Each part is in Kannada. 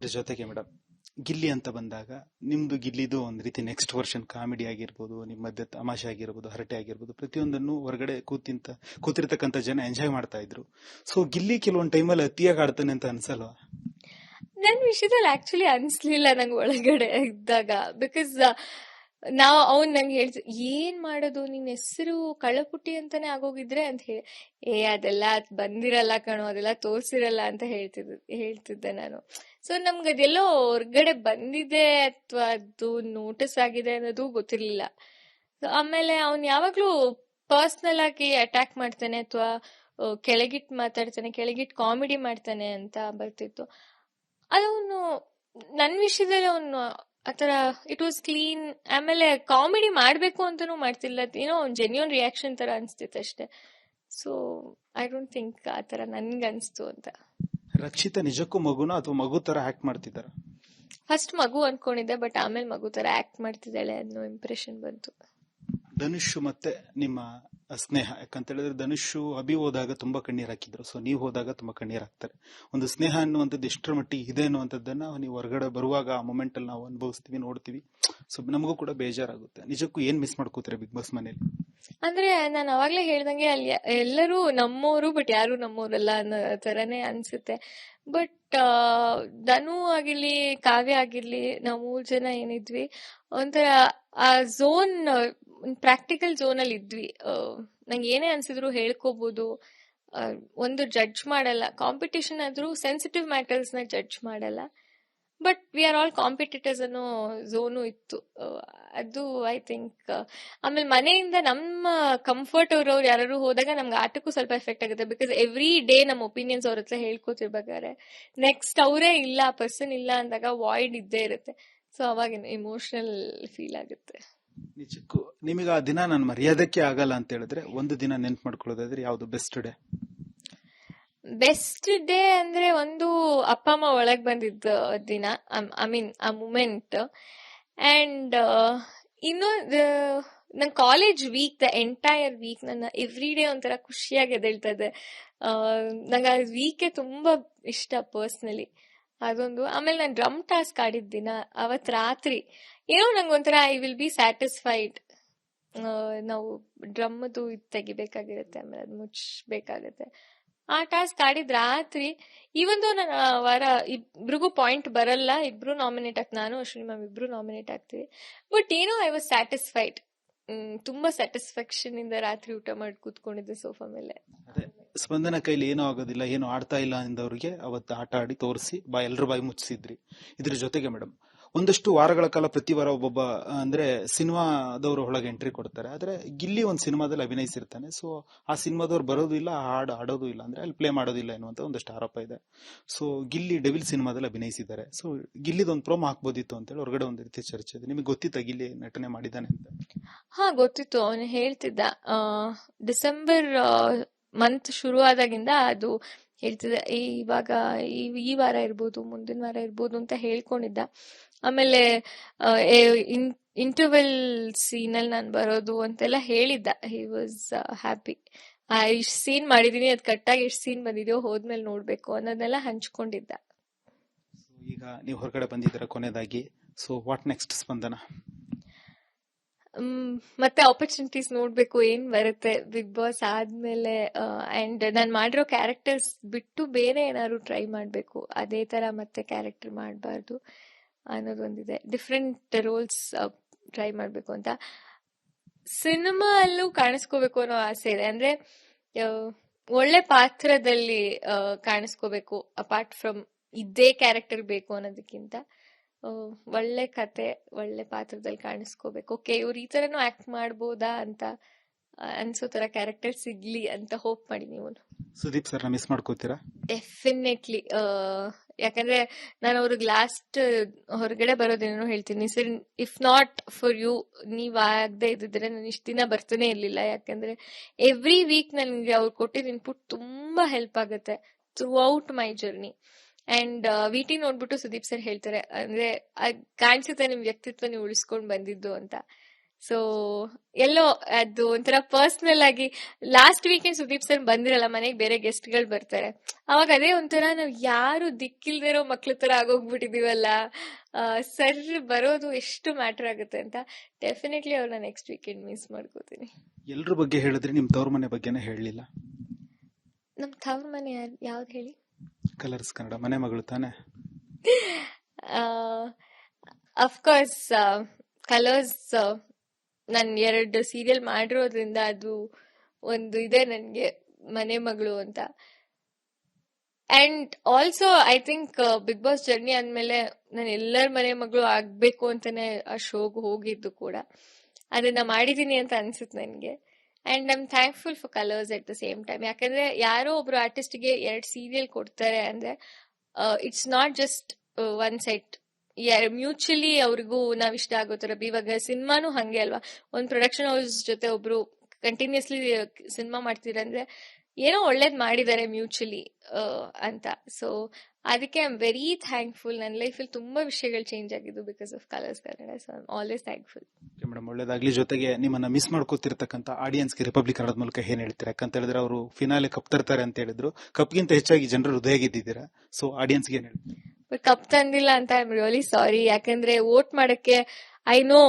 ಇದ್ರ ಜೊತೆಗೆ ಮೇಡಮ್, ಗಿಲ್ಲಿ ಅಂತ ಬಂದಾಗ ನಿಮ್ದು ಗಿಲ್ಲಿದು ಒಂದ್ ರೀತಿ ನೆಕ್ಸ್ಟ್ ವರ್ಷನ್ ಕಾಮಿಡಿ ಆಗಿರ್ಬೋದು, ನಿಮ್ಮ ಮಧ್ಯೆ ತಮಾಷೆ ಆಗಿರ್ಬೋದು, ಹರಟೆ ಆಗಿರ್ಬೋದು, ಪ್ರತಿಯೊಂದನ್ನು ಹೊರಗಡೆ ಕೂತಿರ್ತಕ್ಕಂಥ ಜನ ಎಂಜಾಯ್ ಮಾಡ್ತಾ ಇದ್ರು. ಸೊ ಗಿಲ್ಲಿ ಕೆಲವೊಂದು ಟೈಮಲ್ಲಿ ಅತಿಯಾಗಿ ಆಡ್ತಾನೆ ಅಂತ ಅನ್ಸಲ್ವಾ? ನನ್ ವಿಷಯದಲ್ಲಿ ಆಕ್ಚುಲಿ ಅನ್ಸ್ಲಿಲ್ಲ ನಂಗೆ ಒಳಗಡೆ ಇದ್ದಾಗ. ಬಿಕಾಸ್ ಅವ್ನ್ ನಂಗೆ ಹೇಳ್ತ ಏನ್ ಮಾಡೋದು, ನಿನ್ ಹೆಸರು ಕಳ್ಳಪುಟ್ಟಿ ಅಂತಾನೆ ಆಗೋಗಿದ್ರೆ ಅಂತ ಹೇಳಿ, ಅದೆಲ್ಲ ಬಂದಿರಲ್ಲ ಕಣೋ, ಅದೆಲ್ಲ ತೋರ್ಸಿರಲ್ಲ ಅಂತ ಹೇಳ್ತಿದ್ದೆ ನಾನು. ಸೊ ನಮ್ಗೆ ಅದೆಲ್ಲೋ ಹೊರ್ಗಡೆ ಬಂದಿದೆ ಅಥವಾ ಅದು ನೋಟಿಸ್ ಆಗಿದೆ ಅನ್ನೋದು ಗೊತ್ತಿರ್ಲಿಲ್ಲ. ಆಮೇಲೆ ಅವ್ನ್ ಯಾವಾಗ್ಲೂ ಪರ್ಸನಲ್ ಆಗಿ ಅಟ್ಯಾಕ್ ಮಾಡ್ತಾನೆ ಅಥವಾ ಕೆಳಗಿಟ್ ಮಾತಾಡ್ತಾನೆ, ಕೆಳಗಿಟ್ ಕಾಮಿಡಿ ಮಾಡ್ತಾನೆ ಅಂತ ಬರ್ತಿತ್ತು. ಅದವನು ನನ್ ವಿಷಯದಲ್ಲಿ ಅವನು ಆತರ ಇಟ್ ವಾಸ್ ಕ್ಲೀನ್. ಆಮೇಲೆ ಕಾಮಿಡಿ ಮಾಡ್ಬೇಕು ಅಂತಾನೂ ಮಾಡ್ತಿಲ್ಲ, ಏನೋ ಜೆನ್ಯೂನ್ ರಿಯಾಕ್ಷನ್ ತರ ಅನ್ಸ್ತಿತ್ತು ಅಷ್ಟೇ. ಸೊ ಐ ಡೋಂಟ್ ಥಿಂಕ್ ಆತರ ನನ್ಗನ್ಸ್ತು ಅಂತ. ರಕ್ಷಿತಾ ನಿಜಕ್ಕೂ ಮಗುನ ಅಥವಾ ಮಗು ತರ ಆಕ್ಟ್ ಮಾಡ್ತಿದ್ದಾರ? ಫಸ್ಟ್ ಮಗು ಅನ್ಕೊಂಡಿದ್ದೆ, ಬಟ್ ಆಮೇಲೆ ಮಗು ತರ ಆಕ್ಟ್ ಮಾಡ್ತಿದ್ದಾಳೆ ಅನ್ನೋ ಇಂಪ್ರೆಷನ್ ಬಂತು. ಧನುಷ್ ಮತ್ತೆ ನಿಮ್ಮ ಸ್ನೇಹ, ಯಾಕಂತ ಹೇಳಿದ್ರೆ ಧನುಷ್ ಅಭಿ ಹೋದಾಗ ತುಂಬಾ ಕಣ್ಣೀರ್ ಹಾಕಿದ್ರು, ಸೊ ನೀವು ಹೋದಾಗ ತುಂಬಾ ಕಣ್ಣೀರ್ ಹಾಕ್ತಾರೆ. ಒಂದು ಸ್ನೇಹ ಅನ್ನುವಂಥದ್ದು ಎಷ್ಟರ ಮಟ್ಟಿಗೆ ಇದೆ ಅನ್ನುವಂಥದ್ದನ್ನ ನೀವು ಹೊರಗಡೆ ಬರುವಾಗ ಆ ಮೊಮೆಂಟ್ ಅಲ್ಲಿ ನಾವು ಅನುಭವಿಸ್ತೀವಿ, ನೋಡ್ತೀವಿ. ಸೊ ನಮಗೂ ಕೂಡ ಬೇಜಾರಾಗುತ್ತೆ. ನಿಜಕ್ಕೂ ಏನ್ ಮಿಸ್ ಮಾಡ್ಕೋತೀರಾ ಬಿಗ್ ಬಾಸ್ ಮನೇಲಿ? ಅಂದ್ರೆ ನಾನು ಅವಾಗ್ಲೇ ಹೇಳ್ದಂಗೆ ಅಲ್ಲಿ ಎಲ್ಲರೂ ನಮ್ಮೋರು ಬಟ್ ಯಾರು ನಮ್ಮೋರಲ್ಲ ಅನ್ನೋ ತರನೇ ಅನ್ಸುತ್ತೆ. ಬಟ್ ಧನು ಆಗಿರ್ಲಿ ಕಾವ್ಯ ಆಗಿರ್ಲಿ ನಾವು 3 ಜನ ಏನಿದ್ವಿ ಒಂಥರ ಆ ಝೋನ್, ಪ್ರಾಕ್ಟಿಕಲ್ ಝೋನ್ ಅಲ್ಲಿ ಇದ್ವಿ. ನಂಗೆ ಏನೇ ಅನ್ಸಿದ್ರು ಹೇಳ್ಕೋಬಹುದು, ಒಂದು ಜಡ್ಜ್ ಮಾಡಲ್ಲ. ಕಾಂಪಿಟೇಷನ್ ಆದ್ರೂ ಸೆನ್ಸಿಟಿವ್ ಮ್ಯಾಟರ್ಸ್ ನ ಜಡ್ಜ್ ಮಾಡಲ್ಲ, but we are all competitors ಅನ್ನೋ ಝೋನು ಇತ್ತು. ಅದು ಐ ಥಿಂಕ್. ಆಮೇಲೆ ಮನೆಯಿಂದ ನಮ್ಮ ಕಂಫರ್ಟ್ ಅವ್ರು ಯಾರು ಹೋದಾಗ ನಮ್ಗೆ ಆಟಕ್ಕೂ ಸ್ವಲ್ಪ ಎಫೆಕ್ಟ್ ಆಗುತ್ತೆ. ಬಿಕಾಸ್ ಎವ್ರಿ ಡೇ ನಮ್ಮ ಒಪಿನಿಯನ್ಸ್ ಅವ್ರ ಹತ್ರ ಹೇಳ್ಕೊತಿರ್ಬೇಕಾದ್ರೆ ನೆಕ್ಸ್ಟ್ ಅವರೇ ಇಲ್ಲ, ಪರ್ಸನ್ ಇಲ್ಲ ಅಂದಾಗ ವಾಯ್ಡ್ ಇದ್ದೇ ಇರುತ್ತೆ. ಸೊ ಅವಾಗ ಇಮೋಷನಲ್ ಫೀಲ್ ಆಗುತ್ತೆ. ನಿಜಕ್ಕೂ ನಿಮಗೆ ಆ ದಿನ ನಾನು ಮರ್ಯಾದಕ್ಕೆ ಆಗಲ್ಲ ಅಂತ ಹೇಳಿದ್ರೆ ಒಂದು ದಿನ ನೆನ್ಪು ಮಾಡ್ಕೊಳ್ಳೋದಾದ್ರೆ ಯಾವ್ದು ಬೆಸ್ಟ್ ಡೇ? ಬೆಸ್ಟ್ ಡೇ ಅಂದ್ರೆ ಒಂದು ಅಪ್ಪ ಅಮ್ಮ ಒಳಗ್ ಬಂದಿದ್ದ ದಿನ, ಐ ಮೀನ್ ಆ ಮೂಮೆಂಟ್. ಅಂಡ್ ಇನ್ನೊಂದು ನನ್ college week, the entire week ನನ್ನ ಎವ್ರಿ ಡೇ ಒಂಥರ ಖುಷಿಯಾಗಿ ಎದ್ದೇಳ್ತಾ ಇದೆ. ನಂಗೆ ಆ ವೀಕೆ ತುಂಬಾ ಇಷ್ಟ ಪರ್ಸ್ನಲಿ, ಅದೊಂದು. ಆಮೇಲೆ ನಾನು ಡ್ರಮ್ ಟಾಸ್ಕ್ ಆಡಿದ ದಿನ, ಅವತ್ ರಾತ್ರಿ ಏನೋ ನಂಗೆ ಒಂಥರ ಐ ವಿಲ್ ಬಿ ಸ್ಯಾಟಿಸ್ಫೈಡ್. ನಾವು ಡ್ರಮ್ದು ತೆಗಿಬೇಕಾಗಿರುತ್ತೆ, ಆಮೇಲೆ ಅದು ಮುಚ್ಚಬೇಕಾಗತ್ತೆ. ಆ ಟಾಸ್ಕ್ ಆಡಿದ್ ರಾತ್ರಿ. ಇವೊಂದು ನನ್ನ ವಾರ ಇಬ್ರಿಗೂ ಪಾಯಿಂಟ್ ಬರಲ್ಲ, ಇಬ್ರು ನಾಮಿನೇಟ್ ಆಗ್ತೀವಿ, ನಾನು ಅಶ್ವಿನಿ ಮ್ಯಾಮ್ ಇಬ್ರು ನಾಮಿನೇಟ್ ಆಗ್ತೀವಿ. ಬಟ್ ಏನೋ ಐ ವಾಸ್ ಸ್ಯಾಟಿಸ್ಫೈಡ್. ತುಂಬಾ ಸ್ಯಾಟಿಸ್ಫ್ಯಾಕ್ಷನ್ ಇಂದ ರಾತ್ರಿ ಊಟ ಮಾಡಿ ಕೂತ್ಕೊಂಡಿದ್ದೆ ಸೋಫಾ ಮೇಲೆ. ಸ್ಪಂದನ ಕೈಲಿ ಏನೂ ಆಗೋದಿಲ್ಲ, ಏನು ಆಡ್ತಾ ಇಲ್ಲ ಅಂದವ್ರಿಗೆ ಅವತ್ತು ಆಟ ಆಡಿ ತೋರಿಸಿ ಎಲ್ರ ಬಾಯಿ ಮುಚ್ಚಿಸಿದ್ರಿ. ಇದ್ರ ಜೊತೆಗೆ ಮೇಡಮ್, ಒಂದಷ್ಟು ವಾರಗಳ ಕಾಲ ಪ್ರತಿ ವಾರ ಒಬ್ಬೊಬ್ಬ ಅಂದ್ರೆ ಸಿನಿಮಾದವರು ಒಳಗೆ ಎಂಟ್ರಿ ಕೊಡ್ತಾರೆ. ಆದ್ರೆ ಗಿಲ್ಲಿ ಒಂದು ಸಿನಿಮಾದಲ್ಲಿ ಅಭಿನಯಿಸಿರ್ತಾನೆ, ಸೊ ಆ ಸಿನಿಮಾದವ್ರು ಬರೋದು ಇಲ್ಲ, ಹಾಡು ಆಡೋದು ಇಲ್ಲ, ಅಂದ್ರೆ ಅಲ್ಲಿ ಪ್ಲೇ ಮಾಡೋದಿಲ್ಲ ಎನ್ನುವಂತ ಒಂದಷ್ಟು ಆರೋಪ ಇದೆ. ಸೊ ಗಿಲ್ಲಿ ಡೆವಿಲ್ ಸಿನಿಮಾದಲ್ಲಿ ಅಭಿನಯಿಸಿದ್ದಾರೆ. ಸೊ ಗಿಲ್ಲಿದೊಂದು ಪ್ರೋಮೋ ಹಾಕ್ಬೋದಿತ್ತು ಅಂತೇಳಿ ಹೊರಗಡೆ ಒಂದ್ ರೀತಿ ಚರ್ಚೆ ಇದೆ. ನಿಮಗೆ ಗೊತ್ತಿತ್ತ ಗಿಲ್ಲಿ ನಟನೆ ಮಾಡಿದ್ದಾನೆ ಅಂತ? ಹಾ ಗೊತ್ತಿತ್ತು, ಅವನು ಹೇಳ್ತಿದ್ದ. ಡಿಸೆಂಬರ್ ಮಂತ್ ಶುರು ಆದಾಗಿಂದ ಅದು ಹೇಳ್ತಿದ್ದ, ಇವಾಗ ಈ ವಾರ ಇರ್ಬೋದು, ಮುಂದಿನ ವಾರ ಇರ್ಬೋದು ಅಂತ ಹೇಳ್ಕೊಂಡಿದ್ದ. ಆಮೇಲೆ ಇಂಟರ್ವೆಲ್ ಸೀನಲ್ಲಿ ನಾನು ಬರೋದು ಅಂತೆಲ್ಲ ಹೇಳಿದ್ದ. He was happy. ಇಷ್ಟು ಸೀನ್ ಮಾಡಿದೀನಿ, ಅದ್ ಕಟ್ಟಾಗಿ ಎಷ್ಟು ಸೀನ್ ಬಂದಿದೆಯೋ ಹೋದ್ಮೇಲೆ ನೋಡ್ಬೇಕು ಅನ್ನೋದನ್ನೆಲ್ಲ ಹಂಚ್ಕೊಂಡಿದ್ದ. ಈಗ ನೀವು ಹೊರಗಡೆ ಬಂದಿದ್ದೀರ ಕೊನೆಯದಾಗಿ, ಸೊ ವಾಟ್ ನೆಕ್ಸ್ಟ್ ಸ್ಪಂದನ? ಮತ್ತೆ ಆಪರ್ಚುನಿಟೀಸ್ ನೋಡ್ಬೇಕು ಏನ್ ಬರುತ್ತೆ ಬಿಗ್ ಬಾಸ್ ಆದ್ಮೇಲೆ. ಅಂಡ್ ನಾನು ಮಾಡಿರೋ ಕ್ಯಾರೆಕ್ಟರ್ಸ್ ಬಿಟ್ಟು ಬೇರೆ ಏನಾದ್ರು ಟ್ರೈ ಮಾಡ್ಬೇಕು, ಅದೇ ತರ ಮತ್ತೆ ಕ್ಯಾರೆಕ್ಟರ್ ಮಾಡಬಾರ್ದು ಅನ್ನೋದೊಂದಿದೆ. ಡಿಫ್ರೆಂಟ್ ರೋಲ್ಸ್ ಟ್ರೈ ಮಾಡ್ಬೇಕು ಅಂತ. ಸಿನಿಮಾ ಅಲ್ಲೂ ಕಾಣಿಸ್ಕೋಬೇಕು ಅನ್ನೋ ಆಸೆ ಇದೆ. ಅಂದ್ರೆ ಒಳ್ಳೆ ಪಾತ್ರದಲ್ಲಿ ಕಾಣಿಸ್ಕೋಬೇಕು, ಅಪಾರ್ಟ್ ಫ್ರಮ್ ಇದೇ ಕ್ಯಾರೆಕ್ಟರ್ ಬೇಕು ಅನ್ನೋದಕ್ಕಿಂತ ಒಳ್ಳೆ ಕತೆ, ಒಳ್ಳೆ ಪಾತ್ರದಲ್ಲಿ ಕಾಣಿಸ್ಕೋಬೇಕು. ಓಕೆ, ಇವ್ರು ಈ ತರನು ಆಕ್ಟ್ ಮಾಡ್ಬೋದಾ ಅಂತ ಅನ್ಸೋ ತರ ಕ್ಯಾರೆಕ್ಟರ್ ಸಿಗ್ಲಿ ಅಂತ ಹೋಪ್ ಮಾಡಿ. ನೀವು ಸುದೀಪ್ ಸರ್ ಮಿಸ್ ಮಾಡ್ಕೋತೀರಾ? ಡೆಫಿನೆಟ್ಲಿ. ಯಾಕಂದ್ರೆ ನಾನು ಅವ್ರಿಗೆ ಲಾಸ್ಟ್ ಹೊರಗಡೆ ಬರೋದೇನೋ ಹೇಳ್ತೀನಿ, sir if not for you, ನೀವ್ ಆಗದೆ ಇದ್ದಿದ್ರೆ ನಾನು ಇಷ್ಟ ದಿನ ಬರ್ತಾನೆ ಇರ್ಲಿಲ್ಲ. ಯಾಕಂದ್ರೆ ಎವ್ರಿ ವೀಕ್ ನನ್ಗೆ ಅವ್ರು ಕೊಟ್ಟಿದ್ದ ಇನ್ಪುಟ್ ತುಂಬಾ ಹೆಲ್ಪ್ ಆಗುತ್ತೆ throughout my journey. And ವಿಟಿ ನೋಡ್ಬಿಟ್ಟು ಸುದೀಪ್ ಸರ್ ಹೇಳ್ತಾರೆ, ಅಂದ್ರೆ ಕಾಣಿಸುತ್ತೆ ನಿಮ್ ವ್ಯಕ್ತಿತ್ವ ನೀವು ಉಳಿಸ್ಕೊಂಡ್ ಬಂದಿದ್ದು ಅಂತ. ಸೊ ಎಲ್ಲೋ ಅದು ಒಂಥರ ಪರ್ಸನಲ್ ಆಗಿ ಲಾಸ್ಟ್ ವೀಕೆಂಡ್ ಸುದೀಪ್ ಸರ್ ಬಂದಿರಲ್ಲ, ಮನೆಗೆ ಬೇರೆ ಗೆಸ್ಟ್ ಗಳು ಬರ್ತಾರೆ. ಅವಾಗ ಅದೇ ಒಂಥರ ನಾವ್ ಯಾರು ದಿಕ್ಕಿಲ್ದಿರೋ ಮಕ್ಳ ತರ ಆಗೋಗ್ಬಿಟ್ಟಿದೀವಲ್ಲ, ಸರ್ ಬರೋದು ಎಷ್ಟು ಮ್ಯಾಟರ್ ಆಗುತ್ತೆ ಅಂತ. ಡೆಫಿನೆಟ್ಲಿ ಅವ್ರನ್ನ ನೆಕ್ಸ್ಟ್ ವೀಕೆಂಡ್ ಮಿಸ್ ಮಾಡ್ಕೋತೀನಿ. ಎಲ್ರ ಬಗ್ಗೆ ಹೇಳಿದ್ರೆ ನಿಮ್ ತವ್ರ ಮನೆ ಬಗ್ಗೆನೇ ಹೇಳಲಿಲ್ಲ. ನಮ್ ತವ್ರ ಮನೆ ಯಾವ್ದು ಹೇಳಿ? ಕಲರ್ಸ್ ಕನ್ನಡ ಮನೆ ಮಗಳು ತಾನೆ. ಅಫ್ಕೋರ್ಸ್ ಕಲರ್ಸ್ ನಾನು 2 ಸೀರಿಯಲ್ ಮಾಡಿರೋದ್ರಿಂದ ಅದು ಒಂದು ಇದೆ ನನ್ಗೆ ಮನೆ ಮಗಳು ಅಂತ. And also I think Bigg Boss journey ಅಂದ್ಮೇಲೆ ನಾನು ಎಲ್ಲರ ಮನೆ ಮಗಳು ಆಗ್ಬೇಕು ಅಂತಾನೆ ಆ ಶೋಗ್ ಹೋಗಿದ್ದು ಕೂಡ. ಅದನ್ನ ಮಾಡಿದೀನಿ ಅಂತ ಅನ್ಸುತ್ತೆ ನನ್ಗೆ. And I am thankful for colours at the same time. ಯಾಕಂದ್ರೆ ಯಾರೋ ಒಬ್ರು ಆರ್ಟಿಸ್ಟ್ಗೆ 2 ಸೀರಿಯಲ್ ಕೊಡ್ತಾರೆ ಅಂದ್ರೆ it's not just one side. Mutually ಅವ್ರಿಗೂ ನಾವ್ ಇಷ್ಟ ಆಗೋ ತರ. ಇವಾಗ ಸಿನಿಮಾನು ಹಂಗೆ ಅಲ್ವಾ, ಒಂದ್ ಪ್ರೊಡಕ್ಷನ್ ಹೌಸ್ ಜೊತೆ ಒಬ್ರು ಕಂಟಿನ್ಯೂಸ್ಲಿ ಸಿನಿಮಾ ಮಾಡ್ತೀರಂದ್ರೆ ಏನೋ ಒಳ್ಳೇದ್ ಮಾಡಿದ್ದಾರೆ ಮ್ಯೂಚುಲಿ ಅಂತ. ಸೊ ಅದಕ್ಕೆ ಐ ಆಮ್ ವೆರಿ ಥ್ಯಾಂಕ್ಫುಲ್. ನನ್ನ ಲೈಫಲ್ಲಿ ತುಂಬಾ ವಿಷಯಗಳು ಚೇಂಜ್ ಆಗಿದ್ದು because of colours Kannada. So I am always thankful. Madam ಒಳ್ಳೇದಾಗ್ಲಿ. ಜೊತೆಗೆ ನಿಮ್ಮನ್ನ ಮಿಸ್ ಮಾಡ್ಕೋತಿರ್ತಕ್ಕಂಥ ಆಡಿಯನ್ಸ್ಗೆ ರಿಪಬ್ಲಿಕ್ ಕನ್ನಡದ ಮೂಲಕ ಏನ್ ಹೇಳ್ತೀರಾ? ಯಾಕಂತ ಹೇಳಿದ್ರೆ ಅವರು ಫಿನಾಲೆ ಕಪ್ ತರ್ತಾರೆ ಅಂತ ಹೇಳಿದ್ರು, ಕಪ್ಗಿಂತ ಹೆಚ್ಚಾಗಿ ಜನರು ಹೃದಯ ಗೆದ್ದಿದ್ದೀರಾ. ಸೊ ಆಡಿಯನ್ಸ್ಗೆ ಏನ್ ಹೇಳ್ತೀರಾ? ಕಪ್ ತಂದಿಲ್ಲ ಅಂತ ಐ ಆಮ್ ರಿಯಲಿ ಸಾರಿ. ಯಾಕಂದ್ರೆ ವೋಟ್ ಮಾಡಕ್ಕೆ ಐ ನೋ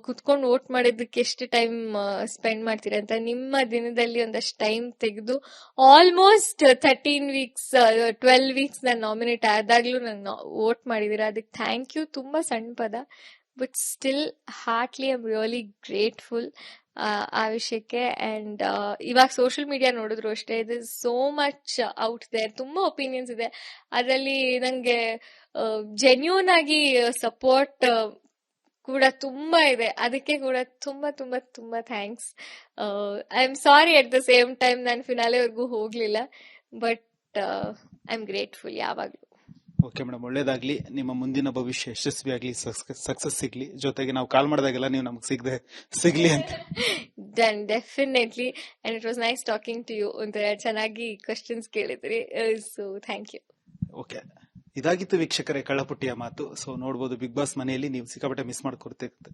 ಕುತ್ಕೊಂಡು ವೋಟ್ ಮಾಡೋದಕ್ಕೆ ಎಷ್ಟು ಟೈಮ್ ಸ್ಪೆಂಡ್ ಮಾಡ್ತೀರಾ ಅಂತ. ನಿಮ್ಮ ದಿನದಲ್ಲಿ ಒಂದಷ್ಟು ಟೈಮ್ ತೆಗೆದು ಆಲ್ಮೋಸ್ಟ್ 13 ವೀಕ್ಸ್ 12 ವೀಕ್ಸ್ ನಾನು ನಾಮಿನೇಟ್ ಆದಾಗ್ಲೂ ನಂಗೆ ವೋಟ್ ಮಾಡಿದೀರಾ. ಅದಕ್ಕೆ ಥ್ಯಾಂಕ್ ಯು. ತುಂಬಾ ಸಣ್ಣ ಪದ, but still heartly I am really grateful ಆ ವಿಷಯಕ್ಕೆ. ಅಂಡ್ ಇವಾಗ ಸೋಷಿಯಲ್ ಮೀಡಿಯಾ ನೋಡಿದ್ರು ಅಷ್ಟೇ, it is so much out there. ತುಂಬಾ ಒಪಿನಿಯನ್ಸ್ ಇದೆ ಅದರಲ್ಲಿ. ನಂಗೆ ಜೆನ್ಯೂನ್ ಆಗಿ ಸಪೋರ್ಟ್ ಕೂಡ ತುಂಬಾ ಇದೆ. ಅದಕ್ಕೆ ಕೂಡ ತುಂಬಾ ತುಂಬಾ ತುಂಬಾ thanks. I am sorry at the same time ನಾನು ಫಿನಾಲೆವರೆಗೂ ಹೋಗ್ಲಿಲ್ಲ, ಬಟ್ ಐ ಆಮ್ ಗ್ರೇಟ್ಫುಲ್ ಯಾವಾಗ್ಲೂ. ಓಕೆ ಮೇಡಮ್ ಒಳ್ಳೇದಾಗ್ಲಿ. ನಿಮ್ಮ ಮುಂದಿನ ಭವಿಷ್ಯ ಯಶಸ್ವಿ ಆಗ್ಲಿ, ಸಕ್ಸಸ್ ಸಿಗ್ಲಿ. ಜೊತೆಗೆ ನಾವು ಕಾಲ್ ಮಾಡಿದಾಗೆಲ್ಲ ನೀವು ನಮಗೆ ಸಿಗ್ಲಿ ಅಂತ. Done, definitely. And it was nice talking to you. ಒಂಥರ ಚೆನ್ನಾಗಿ ಕ್ವಶನ್ಸ್ ಕೇಳಿದ್ರಿ. So thank you. ಓಕೆ, ಇದಾಗಿತ್ತು ವೀಕ್ಷಕರೇ ಕಳ್ಳಪುಟ್ಟಿಯ ಮಾತು. ಸೊ ನೋಡ್ಬೋದು, ಬಿಗ್ ಬಾಸ್ ಮನೆಯಲ್ಲಿ ನೀವು ಸಿಕ್ಕಾಪಟ್ಟೆ ಮಿಸ್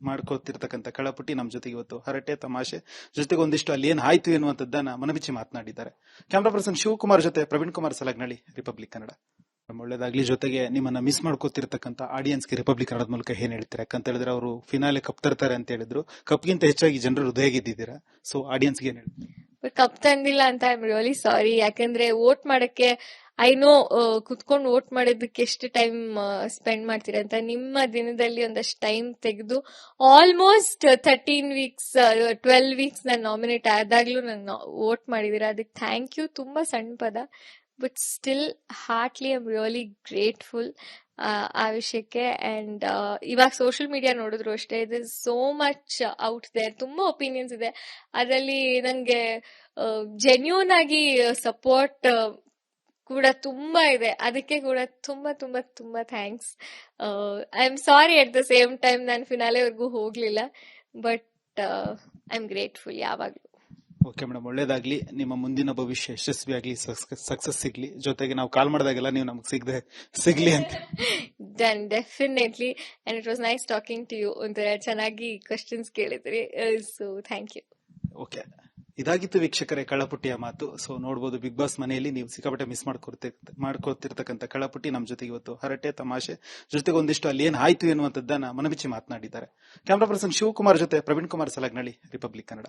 ಮಾಡ್ಕೋತಿರ್ತಕ್ಕಂಥ ಕಳ್ಳಪುಟ್ಟಿ ನಮ್ಮ ಜೊತೆಗೆ ಇವತ್ತು ಹರಟೆ ತಮಾಷೆ ಜೊತೆಗೆ ಒಂದಿಷ್ಟು ಅಲ್ಲಿ ಏನ್ ಆಯ್ತು ಎನ್ನುವಂಥದ್ದನ್ನ ಮನಬಿಚ್ಚಿ ಮಾತನಾಡಿದ್ದಾರೆ. ಕ್ಯಾಮ್ರಾ ಪರ್ಸನ್ ಶಿವಕುಮಾರ್ ಜೊತೆ ಪ್ರವೀಣ್ ಕುಮಾರ್ ಸಲಗ್ನಳ್ಳಿ, ರಿಪಬ್ಲಿಕ್ ಕನ್ನಡ. ಒಳ್ಳೇದಾಗ್ಲಿ. ಜೊತೆಗೆ ನಿಮ್ಮನ್ನ ಮಿಸ್ ಮಾಡ್ಕೋತಿರ್ತಕ್ಕಂಥ ಆಡಿಯನ್ಸ್ಗೆ ರಿಪಬ್ಲಿಕ್ ಕನ್ನಡದ ಮೂಲಕ ಏನ್ ಹೇಳ್ತೀರಾ? ಯಾಕಂತ ಹೇಳಿದ್ರೆ ಅವರು ಫಿನಾಲೆ ಕಪ್ ತರ್ತಾರೆ ಅಂತ ಹೇಳಿದ್ರು, ಕಪ್ಗಿಂತ ಹೆಚ್ಚಾಗಿ ಜನರು ಹೃದಯ ಗೆದ್ದಿದ್ದೀರಾ. ಸೊ ಆಡಿಯನ್ಸ್ಗೆ ಏನ್ ಹೇಳ್ತೀರಾ? ಕಪ್ ತಂದಿಲ್ಲ ಅಂತ ಐ ಆಮ್ ರಿಯಲಿ ಸಾರಿ. ಯಾಕಂದ್ರೆ ವೋಟ್ ಮಾಡಕ್ಕೆ ಐ ನೋ ಕುತ್ಕೊಂಡು ವೋಟ್ ಮಾಡೋದಕ್ಕೆ ಎಷ್ಟು ಟೈಮ್ ಸ್ಪೆಂಡ್ ಮಾಡ್ತೀರಾ ಅಂತ. ನಿಮ್ಮ ದಿನದಲ್ಲಿ ಒಂದಷ್ಟು ಟೈಮ್ ತೆಗೆದು ಆಲ್ಮೋಸ್ಟ್ 13 ವೀಕ್ಸ್ 12 ವೀಕ್ಸ್ ನಾನು ನಾಮಿನೇಟ್ ಆದಾಗ್ಲೂ ನಂಗೆ ವೋಟ್ ಮಾಡಿದೀರಾ. ಅದಕ್ಕೆ ಥ್ಯಾಂಕ್ ಯು. ತುಂಬಾ ಸಣ್ಣ ಪದ, but still heartly I am really grateful ಆ ವಿಷಯಕ್ಕೆ. ಅಂಡ್ ಇವಾಗ ಸೋಷಿಯಲ್ ಮೀಡಿಯಾ ನೋಡಿದ್ರು ಅಷ್ಟೇ, it is so much out there. ತುಂಬಾ ಒಪಿನಿಯನ್ಸ್ ಇದೆ ಅದರಲ್ಲಿ. ನಂಗೆ ಜೆನ್ಯೂನ್ ಆಗಿ ಸಪೋರ್ಟ್ ಕೂಡ ತುಂಬಾ ಇದೆ. ಅದಕ್ಕೆ ಕೂಡ ತುಂಬಾ ತುಂಬಾ ತುಂಬಾ thanks. I am sorry at the same time ನಾನು ಫಿನಾಲೆವರೆಗೂ ಹೋಗ್ಲಿಲ್ಲ, ಬಟ್ ಐ ಆಮ್ ಗ್ರೇಟ್ಫುಲ್ ಯಾವಾಗ್ಲೂ. ಓಕೆ ಮೇಡಮ್ ಒಳ್ಳೇದಾಗ್ಲಿ. ನಿಮ್ಮ ಮುಂದಿನ ಭವಿಷ್ಯ ಯಶಸ್ವಿ ಆಗ್ಲಿ, ಸಕ್ಸಸ್ ಸಿಗ್ಲಿ. ಜೊತೆಗೆ ನಾವು ಕಾಲ್ ಮಾಡಿದಾಗೆಲ್ಲ ನೀವು ನಮಗೆ ಸಿಗ್ಲಿ ಅಂತ. Done, definitely. And it was nice talking to you. ಒಂಥರ ಚೆನ್ನಾಗಿ ಕ್ವಶನ್ಸ್ ಕೇಳಿದ್ರಿ. So thank you. ಓಕೆ, ಇದಾಗಿತ್ತು ವೀಕ್ಷಕರೇ ಕಳ್ಳಪುಟ್ಟಿಯ ಮಾತು. ಸೊ ನೋಡ್ಬೋದು, ಬಿಗ್ ಬಾಸ್ ಮನೆಯಲ್ಲಿ ನೀವು ಸಿಕ್ಕಾಪಟ್ಟೆ ಮಿಸ್ ಮಾಡ್ಕೋತಿರ್ತಕ್ಕಂಥ ಕಳ್ಳಪುಟ್ಟಿ ನಮ್ಮ ಜೊತೆಗೆ ಇವತ್ತು ಹರಟೆ ತಮಾಷೆ ಜೊತೆಗೆ ಒಂದಿಷ್ಟು ಅಲ್ಲಿ ಏನ್ ಆಯ್ತು ಎನ್ನುವಂಥದ್ದನ್ನ ಮನಬಿಚ್ಚಿ ಮಾತನಾಡಿದ್ದಾರೆ. ಕ್ಯಾಮ್ರಾ ಪರ್ಸನ್ ಶಿವಕುಮಾರ್ ಜೊತೆ ಪ್ರವೀಣ್ ಕುಮಾರ್ ಸಲಗ್ನಳ್ಳಿ, ರಿಪಬ್ಲಿಕ್ ಕನ್ನಡ.